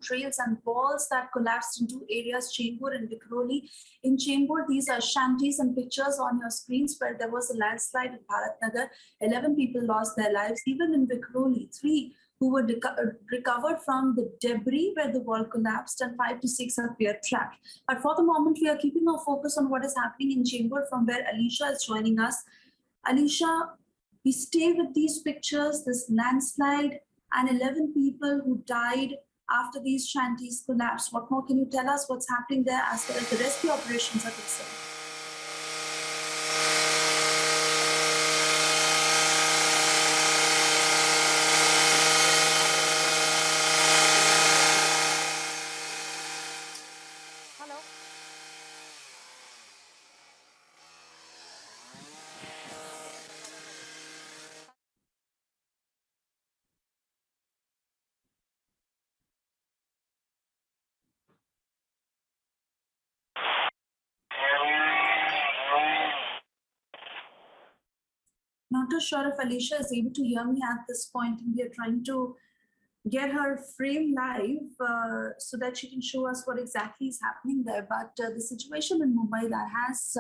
trails and walls that collapsed into areas Chembur and Vikhroli. In Chembur, these are shanties and pictures on your screens where there was a landslide in Bharatnagar. 11 people lost their lives. Even in Vikhroli, 3 who were recovered from the debris where the wall collapsed, and 5 to 6 appear trapped. But for the moment, we are keeping our focus on what is happening in Chembur, from where Alisha is joining us. Alisha, we stay with these pictures, this landslide, and 11 people who died after these shanties collapsed. What more can you tell us? What's happening there as far as the rescue operations are concerned? Not too sure if Alisha is able to hear me at this point, and we are trying to get her frame live so that she can show us what exactly is happening there. But the situation in Mumbai that has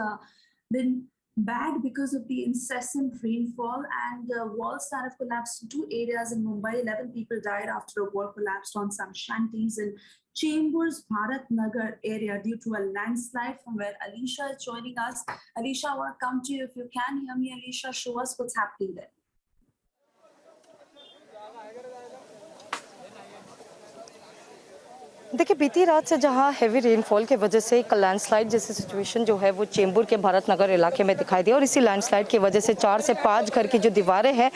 been bad because of the incessant rainfall and walls that have collapsed in 2 areas in Mumbai. 11 people died after a wall collapsed on some shanties in Chembur's Bharatnagar area due to a landslide, from where Alisha is joining us. Alisha, I want to come to you. If you can hear me, Alisha, show us what's happening there. देखिए, बीती रात से जहां heavy rainfall के वजह से एक landslide जैसी सिचुएशन जो है वो चेंबूर के भारतनगर इलाके में दिखाई दी, और इसी लैंडस्लाइड की वजह से 4 से 5 घर की जो दीवारें हैं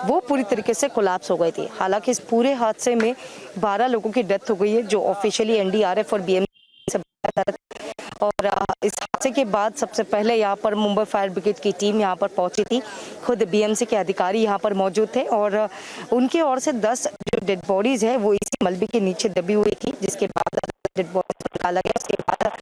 वो पूरी तरीके से कोलैप्स हो गई थी। हालांकि इस पूरे हादसे में 12 लोगों की डेथ हो गई है, जो ऑफिशियली एनडीआरएफ और बीएमसी से बताया। और इस हादसे के बाद सबसे पहले यहाँ पर मुंबई फायर ब्रिगेड की टीम यहाँ पर पहुंची थी। खुद बीएमसी के अधिकारी यहाँ पर मौजूद थे, और उनकी ओर से 10 जो डेड बॉडीज है वो इसी मलबे के नीचे दबी हुई थी, जिसके बाद डेड बॉडीज निकाला गया। उसके बाद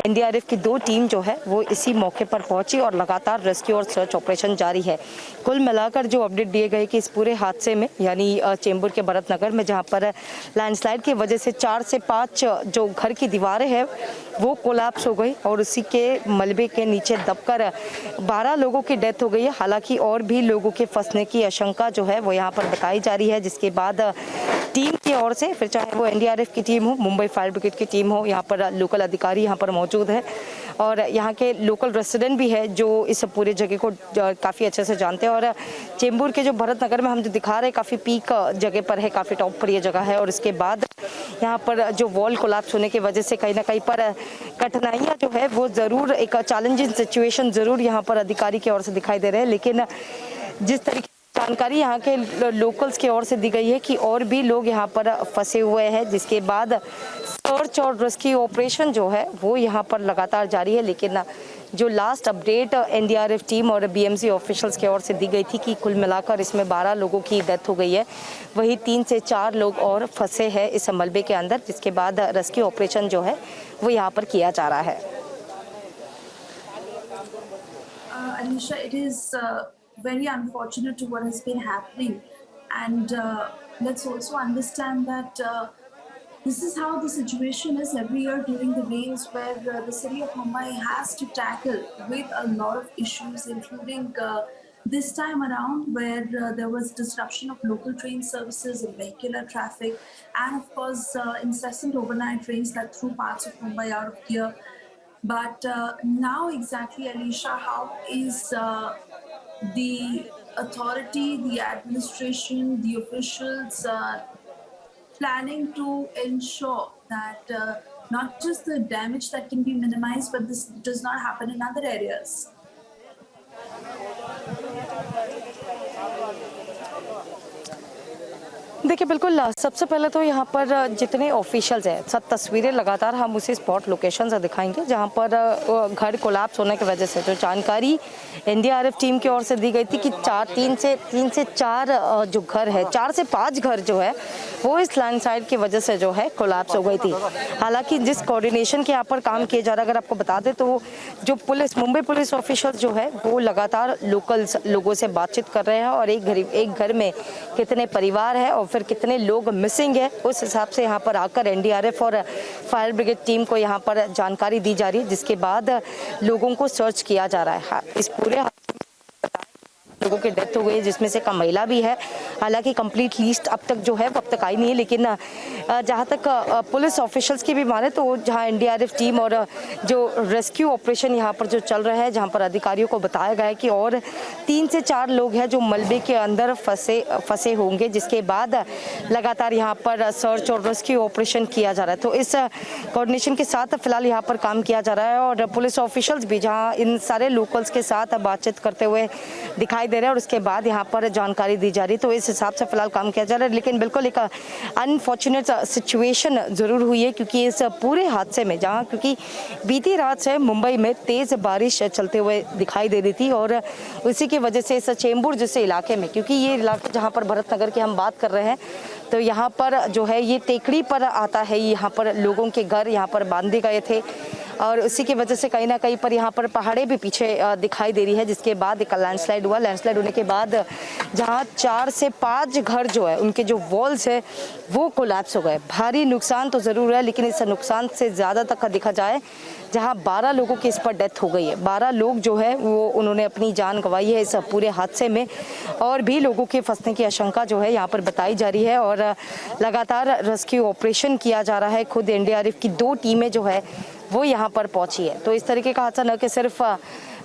एनडीआरएफ की 2 टीम जो है वो इसी मौके पर पहुंची, और लगातार रेस्क्यू और सर्च ऑपरेशन जारी है। कुल मिलाकर जो अपडेट दिए गए कि इस पूरे हादसे में, यानी चेंबूर के भरतनगर में जहां पर लैंडस्लाइड की वजह से 4 से 5 जो घर की दीवारें हैं वो कोलैप्स हो गई, और उसी के मलबे के नीचे दबकर 12 लोगों की डेथ हो गई है। हालांकि और भी लोगों के फंसने की आशंका जो है वो यहाँ पर बताई जा रही है, जिसके बाद टीम की ओर से, फिर चाहे वो एनडीआरएफ की टीम हो, मुंबई फायर ब्रिगेड की टीम हो, यहाँ पर लोकल अधिकारी यहाँ पर मौजूद है, और यहाँ के लोकल रेसिडेंट भी है जो इस पूरे जगह को काफ़ी अच्छे से जानते हैं। और चेंबूर के जो भरतनगर में हम जो दिखा रहे हैं काफ़ी पीक जगह पर है, काफ़ी टॉप पर ये जगह है, और इसके बाद यहाँ पर जो वॉल कोलैप्स होने की वजह से कहीं ना कहीं पर कठिनाइयाँ जो है वो ज़रूर, एक चैलेंजिंग सिचुएशन ज़रूर यहाँ पर अधिकारी की ओर से दिखाई दे रहे हैं। लेकिन जिस तरीके जानकारी यहाँ के लोकल्स की ओर से दी गई है कि और भी लोग यहाँ पर फंसे हुए हैं, जिसके बाद सर्च और रेस्क्यू ऑपरेशन जो है वो यहाँ पर लगातार जारी है। लेकिन जो लास्ट अपडेट एनडीआरएफ टीम और बीएमसी ऑफिशियल्स की ओर से दी गई थी कि कुल मिलाकर इसमें 12 लोगों की डेथ हो गई है, वही 3 से 4 लोग और फंसे हैं इस मलबे के अंदर, जिसके बाद रेस्क्यू ऑपरेशन जो है वो यहाँ पर किया जा रहा है। Alisha, it is very unfortunate to what has been happening, and let's also understand that this is how the situation is every year during the rains, where the city of Mumbai has to tackle with a lot of issues, including this time around where there was disruption of local train services and vehicular traffic, and of course incessant overnight rains that threw parts of Mumbai out of gear. But now exactly, Alisha, how is the authority, the administration, the officials planning to ensure that not just the damage that can be minimized, but this does not happen in other areas? देखिए, बिल्कुल सबसे पहले तो यहाँ पर जितने officials हैं, सब तस्वीरें लगातार हम उसी स्पॉट लोकेशन से दिखाएंगे जहाँ पर घर कोलैप्स होने की वजह से जो जानकारी एनडीआरएफ टीम की ओर से दी गई थी कि 3 से 4 जो घर है, 4 से 5 घर जो है वो इस लैंडस्लाइड की वजह से जो है कोलैप्स हो गई थी। हालांकि जिस कोऑर्डिनेशन के यहाँ पर काम किया जा रहा है, अगर आपको बता दें तो जो पुलिस, मुंबई पुलिस ऑफिशियल जो है वो लगातार लोकल्स लोगों से बातचीत कर रहे हैं और एक घर में कितने परिवार है और फिर कितने लोग मिसिंग है, उस हिसाब से यहाँ पर आकर एनडीआरएफ और फायर ब्रिगेड टीम को यहाँ पर जानकारी दी जा रही है, जिसके बाद लोगों को सर्च किया जा रहा है। इस पूरे लोगों की डेथ हो गई है, जिसमें से एक महिला भी है। हालांकि कंप्लीट लिस्ट अब तक जो है वो अब तक आई नहीं है, लेकिन जहां तक पुलिस ऑफिशियल्स की भी माने तो जहां एनडीआरएफ टीम और जो रेस्क्यू ऑपरेशन यहां पर जो चल रहा है, जहां पर अधिकारियों को बताया गया है कि और 3 से 4 लोग हैं जो मलबे के अंदर फंसे होंगे, जिसके बाद लगातार यहाँ पर सर्च और रेस्क्यू ऑपरेशन किया जा रहा है। तो इस कोऑर्डिनेशन के साथ फिलहाल यहाँ पर काम किया जा रहा है और पुलिस ऑफिशियल्स भी जहाँ इन सारे लोकल्स के साथ बातचीत करते हुए दिखाई दे रहे हैं और उसके बाद यहाँ पर जानकारी दी जा रही, तो इस हिसाब से फिलहाल काम किया जा रहा है। लेकिन बिल्कुल एक अनफॉर्चुनेट सिचुएशन जरूर हुई है, क्योंकि इस पूरे हादसे में जहाँ क्योंकि बीती रात से मुंबई में तेज बारिश चलते हुए दिखाई दे रही थी और उसी की वजह से इस चेंबूर जैसे इलाके में, क्योंकि ये इलाका जहाँ पर भरत नगर की हम बात कर रहे हैं, तो यहाँ पर जो है ये टेकड़ी पर आता है, यहाँ पर लोगों के घर यहाँ पर बांधे गए थे और उसी की वजह से कहीं ना कहीं पर यहाँ पर पहाड़े भी पीछे दिखाई दे रही है, जिसके बाद एक लैंडस्लाइड हुआ। लैंडस्लाइड होने के बाद जहाँ 4 से 5 घर जो है उनके जो वॉल्स है वो कोलैप्स हो गए। भारी नुकसान तो ज़रूर है, लेकिन इस नुकसान से ज़्यादा तक देखा जाए जहाँ 12 लोगों की इस पर डेथ हो गई है। 12 लोग जो है वो उन्होंने अपनी जान गंवाई है इस पूरे हादसे में और भी लोगों के फंसने की आशंका जो है यहाँ पर बताई जा रही है और लगातार रेस्क्यू ऑपरेशन किया जा रहा है। खुद एनडीआरएफ की 2 टीमें जो है वो यहाँ पर पहुंची है। तो इस तरीके का हादसा न कि सिर्फ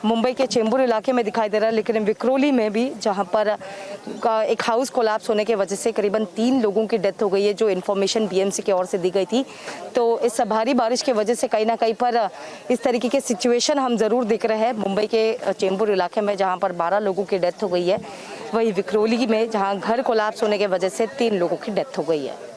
मुंबई के चेंबूर इलाके में दिखाई दे रहा है, लेकिन विक्रोली में भी जहां पर एक हाउस कोलैप्स होने की वजह से करीबन 3 लोगों की डेथ हो गई है, जो इन्फॉर्मेशन बीएमसी की ओर से दी गई थी। तो इस भारी बारिश की वजह से कहीं ना कहीं पर इस तरीके के सिचुएशन हम ज़रूर देख रहे हैं मुंबई के चेंबूर इलाके में, जहाँ पर 12 लोगों की डेथ हो गई है। वही विक्रोली में जहाँ घर कोलैप्स होने की वजह से 3 लोगों की डेथ हो गई है।